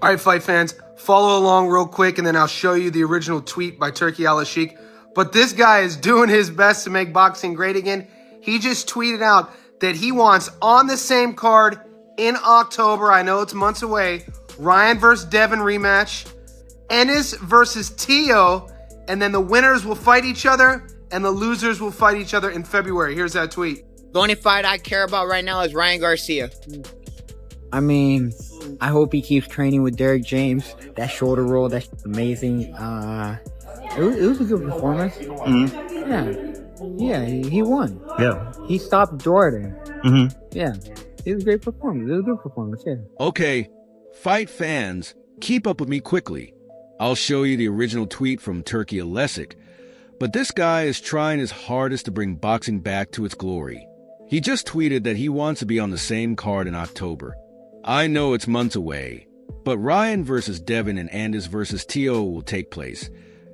All right, fight fans, follow along real quick, and then I'll show you the original tweet by Turki Al-Sheikh. But this guy is doing his best to make boxing great again. He just tweeted out that he wants on the same card in October, I know it's months away, Ryan versus Devin rematch, Ennis versus Tio, and then the winners will fight each other, and the losers will fight each other in February. Here's that tweet. The only fight I care about right now is Ryan Garcia. I mean, I hope he keeps training with Derek James. That shoulder roll, that's amazing. It was a good performance. Yeah, he won. Yeah. He stopped Jordan. Yeah, it was a great performance. It was a good performance, yeah. Okay, fight fans, keep up with me quickly. I'll show you the original tweet from Turki Al-Sheikh, but this guy is trying his hardest to bring boxing back to its glory. He just tweeted that he wants to be on the same card in October. I know it's months away, but Ryan versus Devin and Andis versus Tio will take place,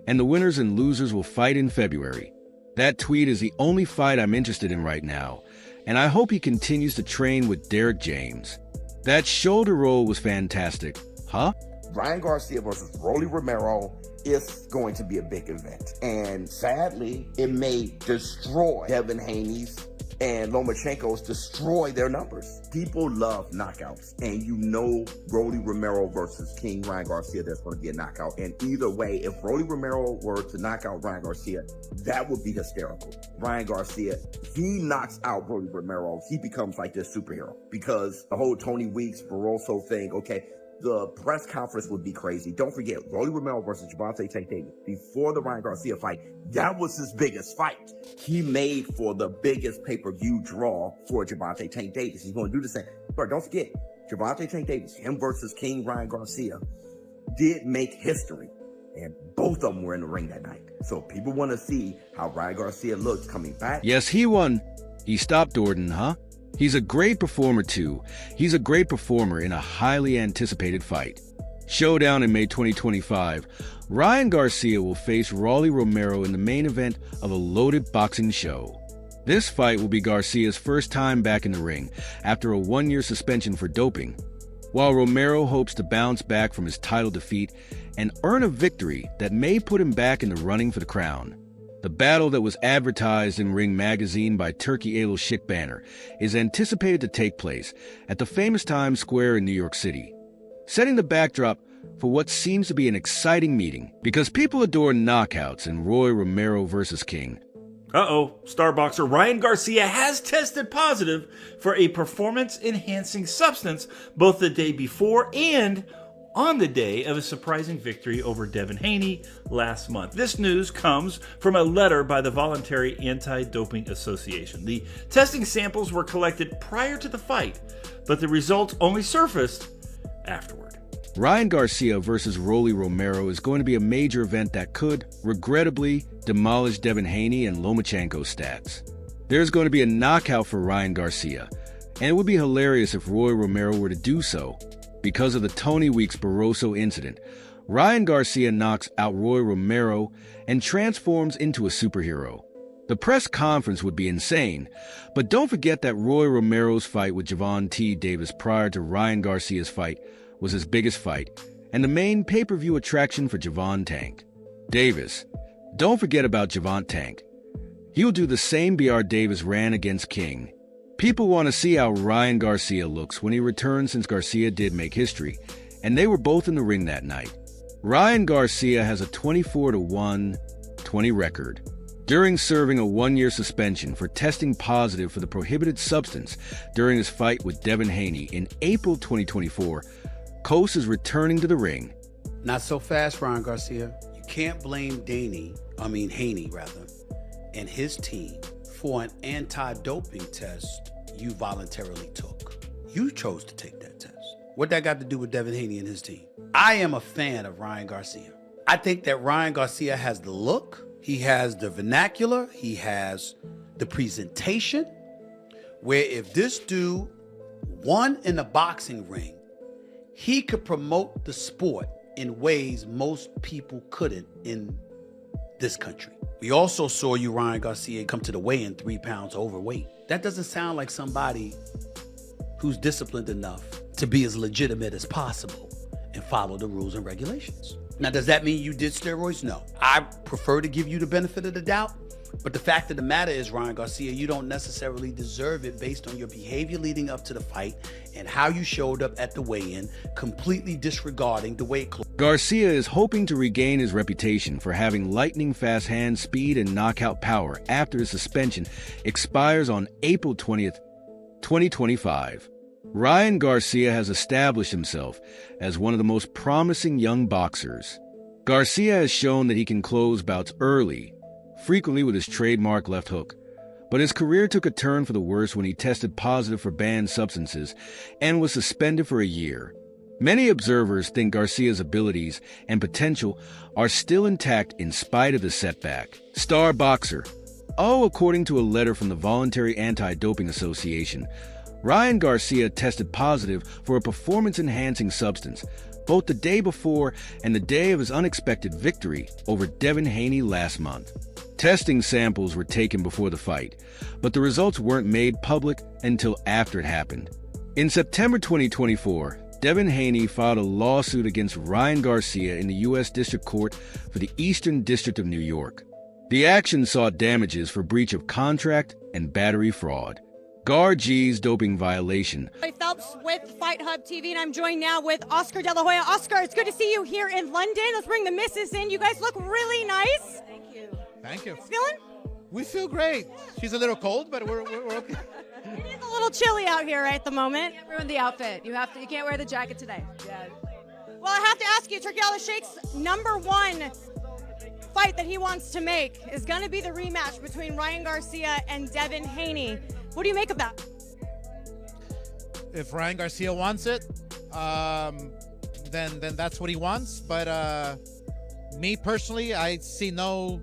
and the winners and losers will fight in February. That tweet is the only fight I'm interested in right now, and I hope he continues to train with Derek James. That shoulder roll was fantastic, huh? Ryan Garcia versus Rolly Romero is going to be a big event. And sadly, it may destroy Devin Haney's and Lomachenko's destroy their numbers. People love knockouts, and you know Rolly Romero versus King Ryan Garcia, there's going to be a knockout. And either way, if Rolly Romero were to knock out Ryan Garcia, that would be hysterical. Ryan Garcia, he knocks out Rolly Romero, he becomes like this superhero, because the whole Tony Weeks, Barroso thing, okay, the press conference would be crazy. Don't forget, Rolly Romero versus Gervonta Tank Davis. Before the Ryan Garcia fight, that was his biggest fight. He made for the biggest pay-per-view draw for Gervonta Tank Davis. He's going to do the same. But don't forget, Gervonta Tank Davis, him versus King Ryan Garcia, did make history. And both of them were in the ring that night. So people want to see how Ryan Garcia looks coming back. Yes, he won. He stopped Jordan, huh? He's a great performer, too. He's a great performer in a highly anticipated fight. Showdown in May 2025, Ryan Garcia will face Rolly Romero in the main event of a loaded boxing show. This fight will be Garcia's first time back in the ring after a one-year suspension for doping, while Romero hopes to bounce back from his title defeat and earn a victory that may put him back in the running for the crown. The battle that was advertised in Ring magazine by Turki Al-Sheikh banner is anticipated to take place at the famous Times Square in New York City, setting the backdrop for what seems to be an exciting meeting because people adore knockouts in Roy Romero versus King. Star boxer Ryan Garcia has tested positive for a performance-enhancing substance both the day before and on the day of a surprising victory over Devin Haney last month. This news comes from a letter by the Voluntary Anti-Doping Association. The testing samples were collected prior to the fight, but the results only surfaced afterward. Ryan Garcia versus Rolly Romero is going to be a major event that could, regrettably, demolish Devin Haney and Lomachenko's stats. There's going to be a knockout for Ryan Garcia, and it would be hilarious if Roy Romero were to do so. Because of the Tony Weeks Barroso incident, Ryan Garcia knocks out Roy Romero and transforms into a superhero. The press conference would be insane, but don't forget that Roy Romero's fight with Gervonta Davis prior to Ryan Garcia's fight was his biggest fight and the main pay-per-view attraction for Gervonta Davis. Don't forget about Gervonta. He'll do the same BR Davis ran against King. People want to see how Ryan Garcia looks when he returns since Garcia did make history, and they were both in the ring that night. Ryan Garcia has a 24-1-20 record. During serving a one-year suspension for testing positive for the prohibited substance during his fight with Devin Haney in April 2024, Coase is returning to the ring. Not so fast, Ryan Garcia. You can't blame Haney, and his team for an anti-doping test you voluntarily took. You chose to take that test. What that got to do with Devin Haney and his team? I am a fan of Ryan Garcia. I think that Ryan Garcia has the look, he has the vernacular, he has the presentation, where if this dude won in the boxing ring, he could promote the sport in ways most people couldn't in this country. We also saw you, Ryan Garcia, come to the weigh-in 3 pounds overweight. That doesn't sound like somebody who's disciplined enough to be as legitimate as possible and follow the rules and regulations. Now, does that mean you did steroids? No. I prefer to give you the benefit of the doubt. But the fact of the matter is, Ryan Garcia, you don't necessarily deserve it based on your behavior leading up to the fight and how you showed up at the weigh-in, completely disregarding the weight class. Garcia is hoping to regain his reputation for having lightning-fast hand speed and knockout power after his suspension expires on April 20th, 2025. Ryan Garcia has established himself as one of the most promising young boxers. Garcia has shown that he can close bouts early, frequently with his trademark left hook. But his career took a turn for the worse when he tested positive for banned substances and was suspended for a year. Many observers think Garcia's abilities and potential are still intact in spite of the setback. Star boxer. According to a letter from the Voluntary Anti-Doping Association, Ryan Garcia tested positive for a performance-enhancing substance both the day before and the day of his unexpected victory over Devin Haney last month. Testing samples were taken before the fight, but the results weren't made public until after it happened. In September 2024, Devin Haney filed a lawsuit against Ryan Garcia in the U.S. District Court for the Eastern District of New York. The action sought damages for breach of contract and battery fraud. Garcia's doping violation. Phelps with Fight Hub TV, and I'm joined now with Oscar De La Hoya. Oscar, it's good to see you here in London. Let's bring the missus in. You guys look really nice. Thank you. Thank you. Feeling? We feel great. She's a little cold, but we're okay. It is a little chilly out here at the moment. You can't ruin the outfit. You can't wear the jacket today. Yeah. Well, I have to ask you, Turki Al-Sheikh's #1 fight that he wants to make is going to be the rematch between Ryan Garcia and Devin Haney. What do you make of that? If Ryan Garcia wants it, then that's what he wants. But me personally, I see no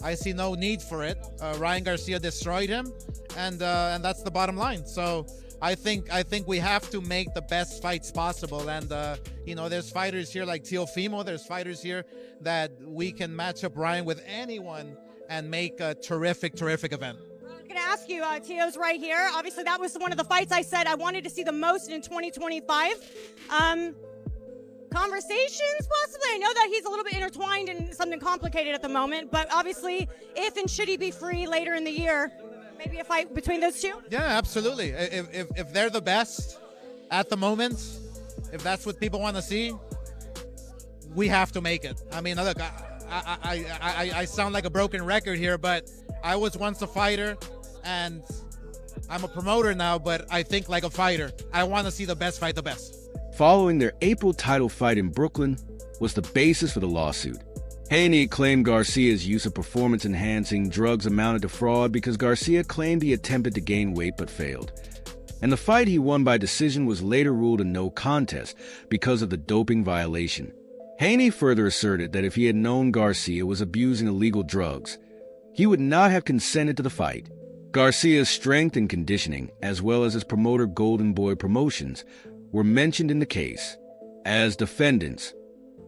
need for it. Ryan Garcia destroyed him, and that's the bottom line. So I think we have to make the best fights possible. And there's fighters here like Teofimo. There's fighters here that we can match up Ryan with anyone and make a terrific event. I'm going to ask you, Teo's right here. Obviously, that was one of the fights I said I wanted to see the most in 2025. Conversations, possibly. I know that he's a little bit intertwined in something complicated at the moment, but obviously, if and should he be free later in the year, maybe a fight between those two? Yeah, absolutely. If they're the best at the moment, if that's what people want to see, we have to make it. I mean, look, I sound like a broken record here, but I was once a fighter, and I'm a promoter now, but I think like a fighter. I want to see the best fight the best. Following their April title fight in Brooklyn was the basis for the lawsuit. Haney claimed Garcia's use of performance-enhancing drugs amounted to fraud because Garcia claimed he attempted to gain weight but failed. And the fight he won by decision was later ruled a no contest because of the doping violation. Haney further asserted that if he had known Garcia was abusing illegal drugs, he would not have consented to the fight. Garcia's strength and conditioning, as well as his promoter Golden Boy Promotions, were mentioned in the case. As defendants,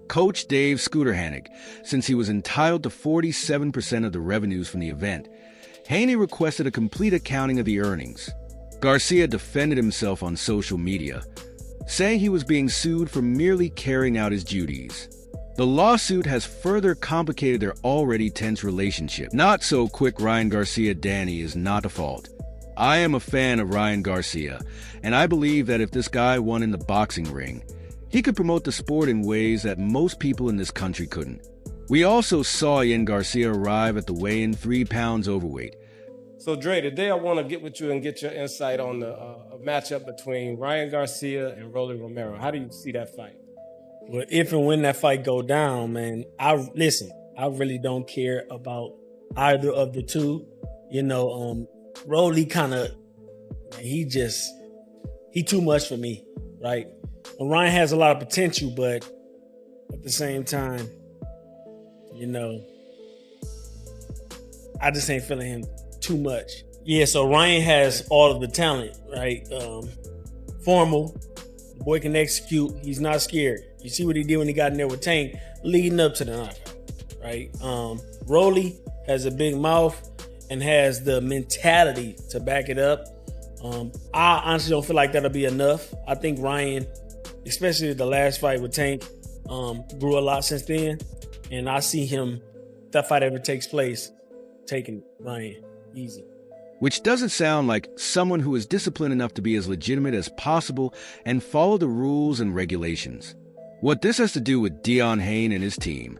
Coach Dave Scooterhannig, since he was entitled to 47% of the revenues from the event, Haney requested a complete accounting of the earnings. Garcia defended himself on social media, saying he was being sued for merely carrying out his duties. The lawsuit has further complicated their already tense relationship. Not so quick Ryan Garcia Danny is not a fault. I am a fan of Ryan Garcia, and I believe that if this guy won in the boxing ring, he could promote the sport in ways that most people in this country couldn't. We also saw Ian Garcia arrive at the weigh-in 3 pounds overweight. So Dre, today I want to get with you and get your insight on the matchup between Ryan Garcia and Rolly Romero. How do you see that fight? Well, if and when that fight go down, man, I really don't care about either of the two. Rolly he too much for me, right? Ryan has a lot of potential, but at the same time, I just ain't feeling him too much. Yeah, so Ryan has all of the talent, right? Formal, the boy can execute. He's not scared. You see what he did when he got in there with Tank, leading up to the knockout, right? Rolly has a big mouth and has the mentality to back it up. I honestly don't feel like that'll be enough. I think Ryan especially the last fight with Tank, grew a lot since then. And I see him, if that fight ever takes place, taking Ryan easy. Which doesn't sound like someone who is disciplined enough to be as legitimate as possible and follow the rules and regulations. What this has to do with Deon Hain and his team.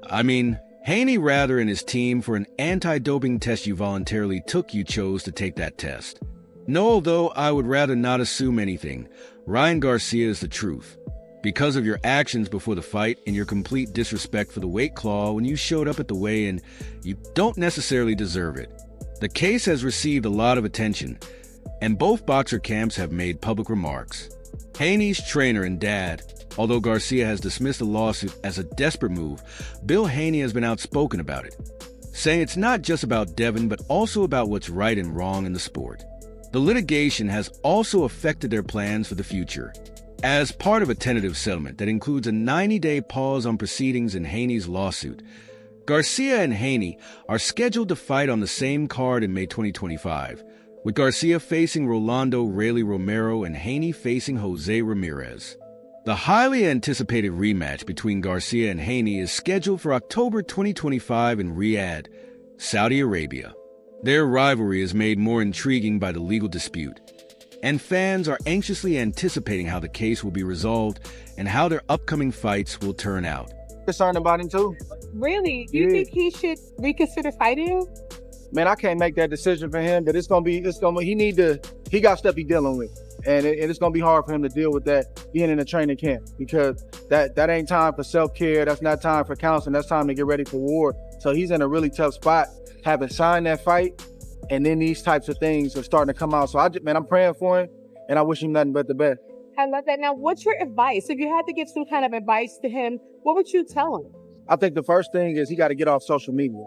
I mean, Haney rather and his team, for an anti-doping test you voluntarily took, you chose to take that test. No, although I would rather not assume anything, Ryan Garcia is the truth. Because of your actions before the fight and your complete disrespect for the weight claw when you showed up at the weigh-in, you don't necessarily deserve it. The case has received a lot of attention, and both boxer camps have made public remarks. Haney's trainer and dad, although Garcia has dismissed the lawsuit as a desperate move, Bill Haney has been outspoken about it, saying it's not just about Devin, but also about what's right and wrong in the sport. The litigation has also affected their plans for the future. As part of a tentative settlement that includes a 90-day pause on proceedings in Haney's lawsuit, Garcia and Haney are scheduled to fight on the same card in May 2025, with Garcia facing Rolando Rayleigh Romero and Haney facing Jose Ramirez. The highly anticipated rematch between Garcia and Haney is scheduled for October 2025 in Riyadh, Saudi Arabia. Their rivalry is made more intriguing by the legal dispute, and fans are anxiously anticipating how the case will be resolved and how their upcoming fights will turn out. Concerned about him too. Really? Do you think he should reconsider fighting him? Man, I can't make that decision for him. That he got stuff he's dealing with, and it's gonna be hard for him to deal with that being in a training camp, because that ain't time for self-care. That's not time for counseling. That's time to get ready for war. So he's in a really tough spot, having signed that fight, and then these types of things are starting to come out. So I'm praying for him, and I wish him nothing but the best. I love that. Now, what's your advice? If you had to give some kind of advice to him, what would you tell him? I think the first thing is he got to get off social media.